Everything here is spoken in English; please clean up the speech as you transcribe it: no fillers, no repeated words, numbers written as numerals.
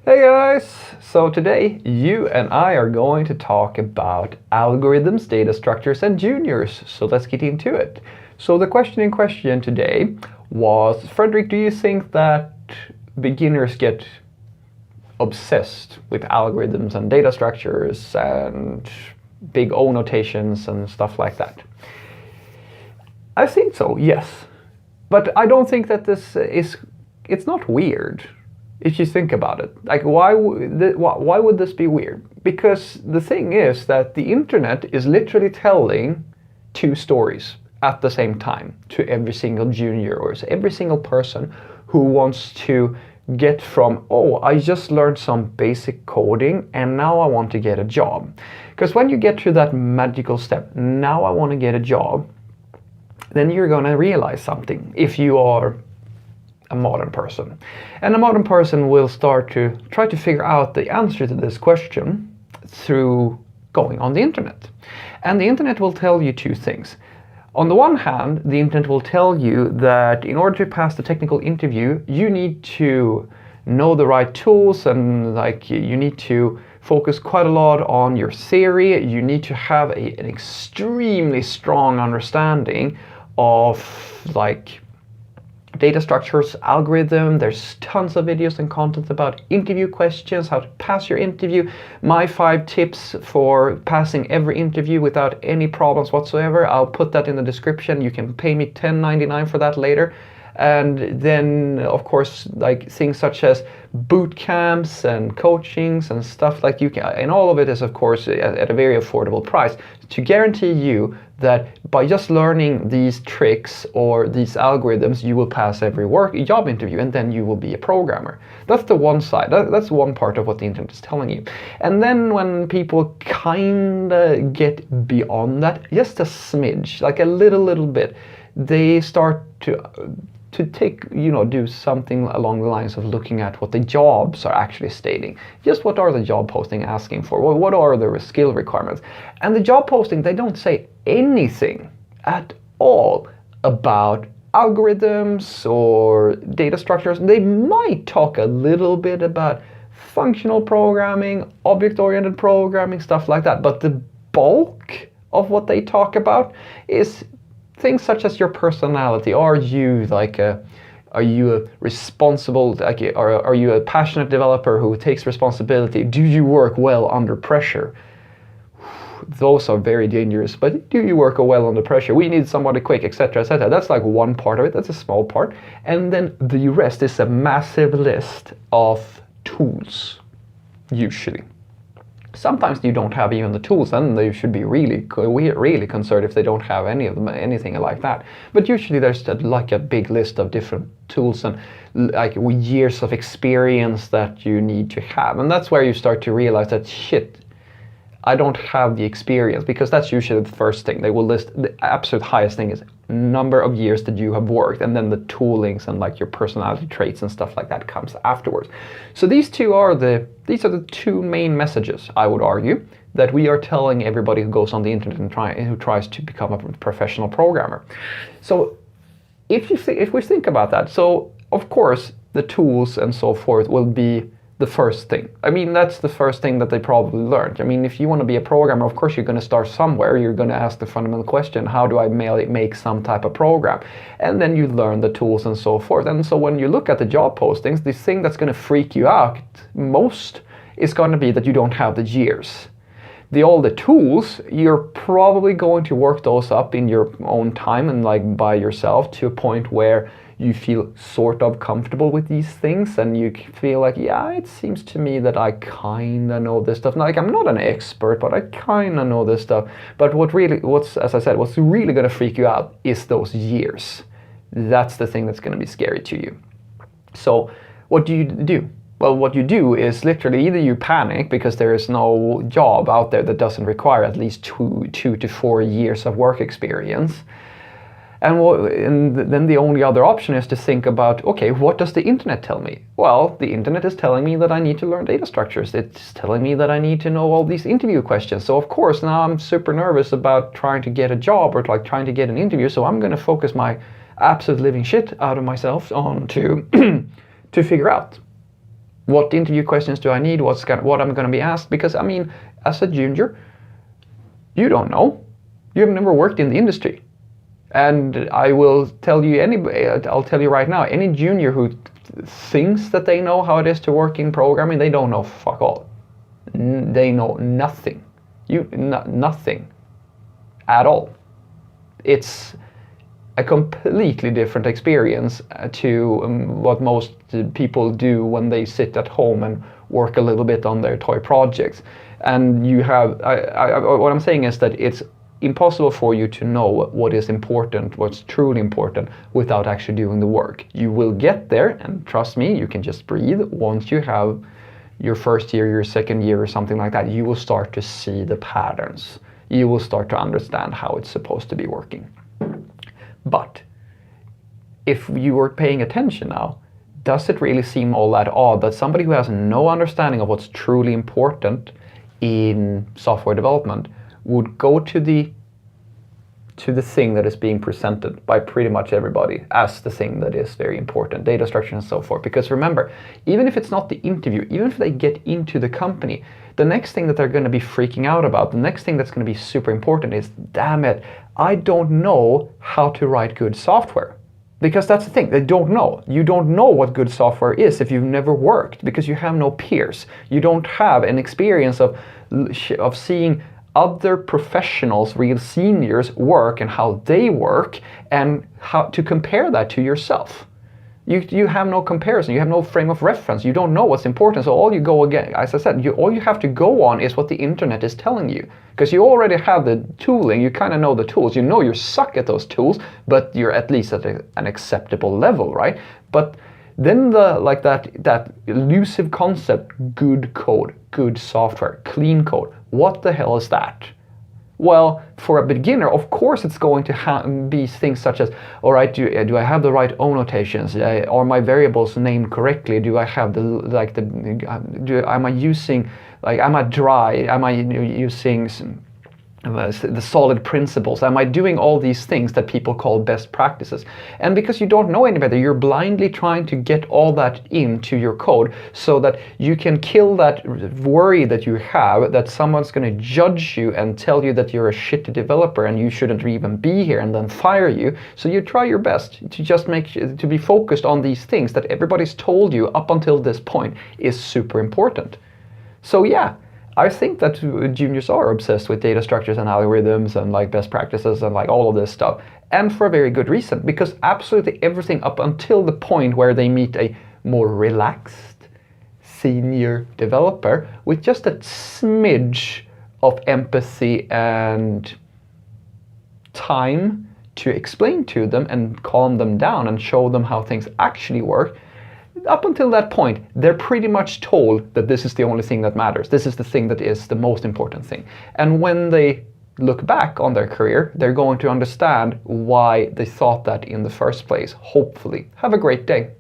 Hey guys! So today you and I are going to talk about algorithms, data structures, and juniors. So let's get into it. So the question in question today was, Frederick, do you think that beginners get obsessed with algorithms and data structures and big O notations and stuff like that? I think so, yes. But I don't think that it's not weird. If you think about it, like why would this be weird? Because the thing is that the internet is literally telling two stories at the same time to every single junior or every single person who wants to get from, oh, I just learned some basic coding and now I want to get a job. Because when you get to that magical step, now I want to get a job, then you're going to realize something if you are a modern person. And a modern person will start to try to figure out the answer to this question through going on the internet. And the internet will tell you two things. On the one hand, the internet will tell you that in order to pass the technical interview, you need to know the right tools and you need to focus quite a lot on your theory. You need to have an extremely strong understanding of data structures, algorithm. There's tons of videos and content about interview questions, how to pass your interview, my 5 tips for passing every interview without any problems whatsoever. I'll put that in the description. You can pay me $10.99 for that later. And then of course things such as boot camps and coachings and stuff you can, and all of it is of course at a very affordable price to guarantee you that by just learning these tricks or these algorithms you will pass every job interview and then you will be a programmer. That's the one side, that's one part of what the internet is telling you. And then when people kinda get beyond that, just a smidge, a little bit, they start to take, do something along the lines of looking at what the jobs are actually stating. Just what are the job posting asking for? What are the skill requirements? And the job posting, they don't say anything at all about algorithms or data structures. They might talk a little bit about functional programming, object-oriented programming, stuff like that. But the bulk of what they talk about is things such as your personality. Are you a responsible, are you a passionate developer who takes responsibility? Do you work well under pressure? Those are very dangerous, but do you work well under pressure? We need somebody quick, etc., etc. That's one part of it, that's a small part. And then the rest is a massive list of tools, usually. Sometimes you don't have even the tools, and they should be really concerned if they don't have anything like that. But usually there's a big list of different tools and years of experience that you need to have. And that's where you start to realize that shit, I don't have the experience, because that's usually the first thing. They will list the absolute highest thing is number of years that you have worked, and then the toolings and your personality traits and stuff like that comes afterwards. So these are the two main messages, I would argue, that we are telling everybody who goes on the internet and who tries to become a professional programmer. So if we think about that, so of course the tools and so forth will be the first thing. I mean, that's the first thing that they probably learned. I mean, if you want to be a programmer, of course you're going to start somewhere. You're going to ask the fundamental question, how do I make some type of program? And then you learn the tools and so forth. And so when you look at the job postings, the thing that's going to freak you out most is going to be that you don't have the years. All the tools, you're probably going to work those up in your own time and by yourself to a point where you feel sort of comfortable with these things and you feel yeah, it seems to me that I kinda know this stuff. I'm not an expert, but I kinda know this stuff. But as I said, what's really gonna freak you out is those years. That's the thing that's gonna be scary to you. So what do you do? Well, what you do is literally either you panic because there is no job out there that doesn't require at least 2 to 4 years of work experience. And then the only other option is to think about, okay, what does the internet tell me? Well, the internet is telling me that I need to learn data structures. It's telling me that I need to know all these interview questions. So of course, now I'm super nervous about trying to get a job or trying to get an interview. So I'm going to focus my absolute living shit out of myself on to figure out What interview questions do I need? What I'm going to be asked? Because I mean, as a junior, you don't know. You've never worked in the industry. And I'll tell you right now, any junior who thinks that they know how it is to work in programming, they don't know fuck all. They know nothing. Nothing at all. It's a completely different experience to what most people do when they sit at home and work a little bit on their toy projects. And you have, what I'm saying is that it's impossible for you to know what is important, what's truly important, without actually doing the work. You will get there, and trust me, you can just breathe. Once you have your first year, your second year, or something like that, you will start to see the patterns. You will start to understand how it's supposed to be working. But if you were paying attention now, does it really seem all that odd that somebody who has no understanding of what's truly important in software development would go to the thing that is being presented by pretty much everybody as the thing that is very important, data structure and so forth? Because remember, even if it's not the interview, even if they get into the company, the next thing that they're going to be freaking out about, the next thing that's going to be super important is, damn it, I don't know how to write good software. Because that's the thing, they don't know. You don't know what good software is if you've never worked, because you have no peers. You don't have an experience of seeing other professionals, real seniors, work and how they work, and how to compare that to yourself. You have no comparison, you have no frame of reference, you don't know what's important, so all you go again, as I said, all you have to go on is what the internet is telling you. Because you already have the tooling, you kind of know the tools, you know you suck at those tools, but you're at least at an acceptable level, right? But then that elusive concept, good code, good software, clean code, what the hell is that? Well, for a beginner, of course it's going to be things such as, all right, do I have the right O notations? Are my variables named correctly? Do I have am I using, am I dry? Am I using the solid principles? Am I doing all these things that people call best practices? And because you don't know any better, you're blindly trying to get all that into your code so that you can kill that worry that you have that someone's going to judge you and tell you that you're a shitty developer and you shouldn't even be here and then fire you. So you try your best to just to be focused on these things that everybody's told you up until this point is super important. So yeah, I think that juniors are obsessed with data structures and algorithms and best practices and all of this stuff. And for a very good reason, because absolutely everything up until the point where they meet a more relaxed senior developer with just a smidge of empathy and time to explain to them and calm them down and show them how things actually work, up until that point, they're pretty much told that this is the only thing that matters. This is the thing that is the most important thing. And when they look back on their career, they're going to understand why they thought that in the first place. Hopefully. Have a great day.